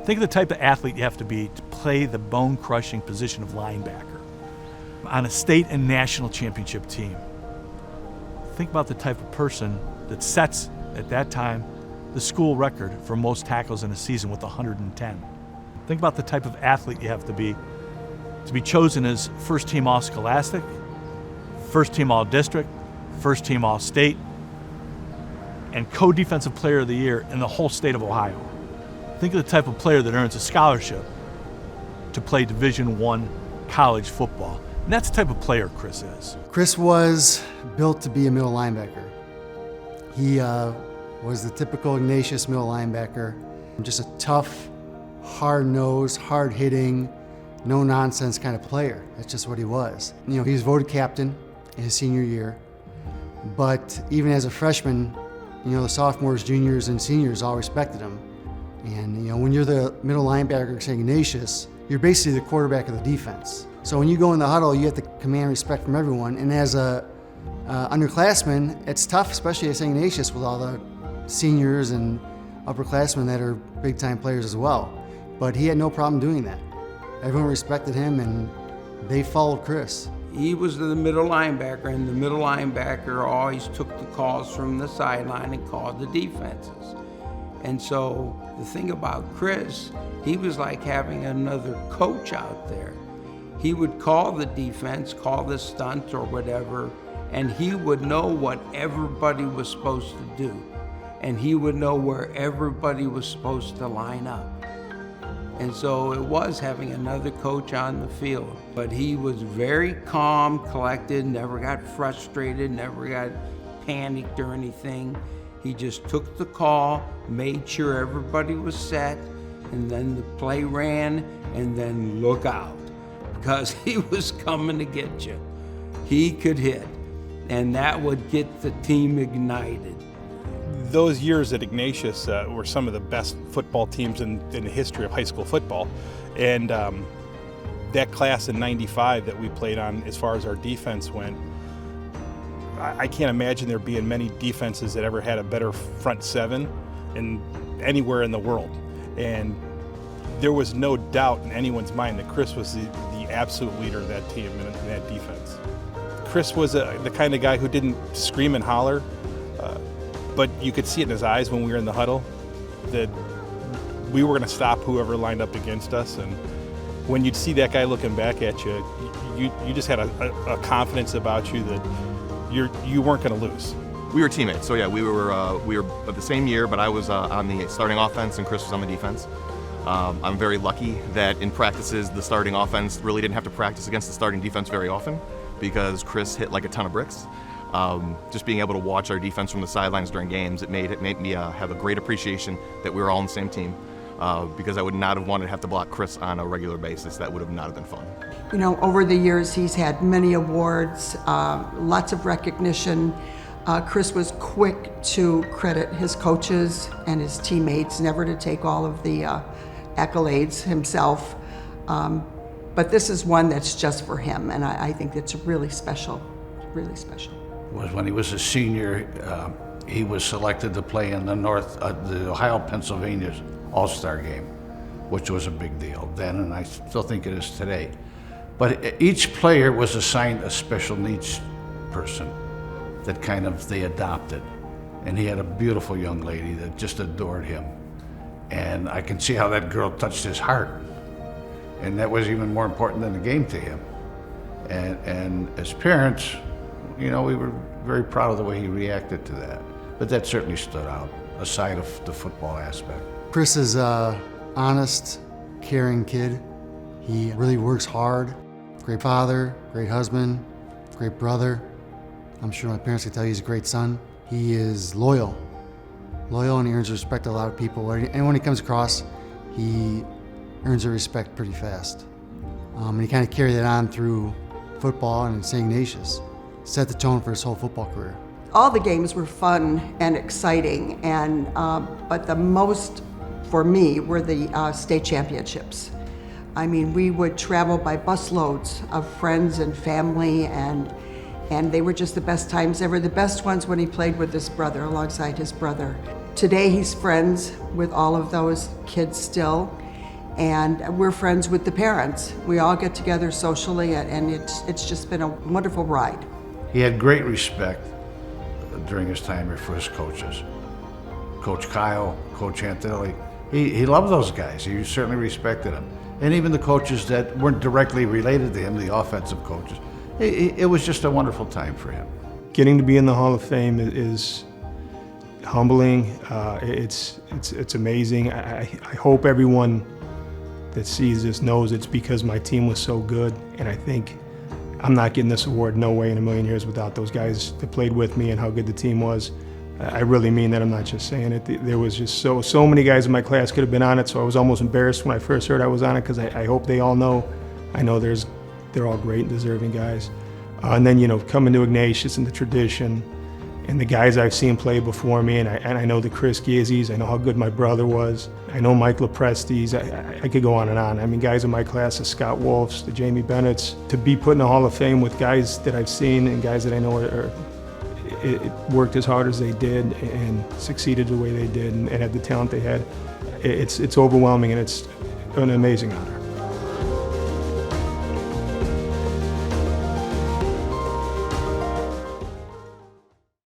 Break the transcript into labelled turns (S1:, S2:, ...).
S1: Think of the type of athlete you have to be to play the bone-crushing position of linebacker on a state and national championship team. Think about the type of person that sets, at that time, the school record for most tackles in a season with 110. Think about the type of athlete you have to be chosen as First Team All Scholastic, First Team All District, First Team All State, and co-defensive player of the year in the whole state of Ohio. Think of the type of player that earns a scholarship to play Division I college football. And that's the type of player Chris is.
S2: Chris was built to be a middle linebacker. He was the typical Ignatius middle linebacker, just a tough, hard-nosed, hard-hitting, no-nonsense kind of player. That's just what he was. You know, he was voted captain in his senior year, but even as a freshman, you know, the sophomores, juniors, and seniors all respected him. And, you know, when you're the middle linebacker at Saint Ignatius, you're basically the quarterback of the defense. So when you go in the huddle, you have to command respect from everyone. And as a underclassman, it's tough, especially at Saint Ignatius with all the seniors and upperclassmen that are big-time players as well. But he had no problem doing that. Everyone respected him, and they followed Chris.
S3: He was the middle linebacker, and the middle linebacker always took the calls from the sideline and called the defenses. And so the thing about Chris, he was like having another coach out there. He would call the defense, call the stunt or whatever, and he would know what everybody was supposed to do. And he would know where everybody was supposed to line up. And so it was having another coach on the field. But he was very calm, collected, never got frustrated, never got panicked or anything. He just took the call, made sure everybody was set, and then the play ran, and then look out, because he was coming to get you. He could hit, and that would get the team ignited.
S4: Those years at Ignatius were some of the best football teams in the history of high school football. And that class in '95 that we played on, as far as our defense went, I can't imagine there being many defenses that ever had a better front seven anywhere in the world. And there was no doubt in anyone's mind that Chris was the absolute leader of that team and that defense. Chris was the kind of guy who didn't scream and holler, but you could see it in his eyes when we were in the huddle that we were going to stop whoever lined up against us. And when you'd see that guy looking back at you, you just had a confidence about you that you weren't going to lose.
S5: We were teammates, so yeah, we were of the same year, but I was on the starting offense and Chris was on the defense. I'm very lucky that in practices the starting offense really didn't have to practice against the starting defense very often because Chris hit like a ton of bricks. Just being able to watch our defense from the sidelines during games, it made me have a great appreciation that we were all on the same team. Because I would not have wanted to have to block Chris on a regular basis. That would have not have been fun.
S6: You know, over the years, he's had many awards, lots of recognition. Chris was quick to credit his coaches and his teammates, never to take all of the accolades himself. But this is one that's just for him, and I think it's really special, really special.
S7: Was when he was a senior, he was selected to play in the Ohio-Pennsylvania All-Star game, which was a big deal then, and I still think it is today. But each player was assigned a special needs person that kind of they adopted. And he had a beautiful young lady that just adored him. And I can see how that girl touched his heart. And that was even more important than the game to him. And as parents, you know, we were very proud of the way he reacted to that. But that certainly stood out, aside of the football aspect.
S2: Chris is an honest, caring kid. He really works hard. Great father, great husband, great brother. I'm sure my parents could tell you he's a great son. He is loyal, and he earns respect of a lot of people. And when he comes across, he earns their respect pretty fast. And he kind of carried that on through football and St. Ignatius. Set the tone for his whole football career.
S6: All the games were fun and exciting, and but the most for me were the state championships. I mean, we would travel by busloads of friends and family, and they were just the best times ever. The best ones when he played with his brother, alongside his brother. Today he's friends with all of those kids still, and we're friends with the parents. We all get together socially, and it's just been a wonderful ride.
S7: He had great respect during his time here for his coaches. Coach Kyle, Coach Antilli, he loved those guys. He certainly respected them. And even the coaches that weren't directly related to him, the offensive coaches. It was just a wonderful time for him.
S8: Getting to be in the Hall of Fame is humbling. It's amazing. I hope everyone that sees this knows it's because my team was so good, and I think I'm not getting this award no way in a million years without those guys that played with me and how good the team was. I really mean that. I'm not just saying it. There was just so many guys in my class could have been on it, so I was almost embarrassed when I first heard I was on it, because I hope they all know. I know they're all great and deserving guys. And then, coming to Ignatius and the tradition, and the guys I've seen play before me, and I know the Chris Gizzies, I know how good my brother was, I know Mike LaPrestis, I could go on and on. I mean, guys in my class, the Scott Wolfes, the Jamie Bennett's, to be put in the Hall of Fame with guys that I've seen and guys that I know it worked as hard as they did and succeeded the way they did and had the talent they had, it's overwhelming, and it's an amazing honor.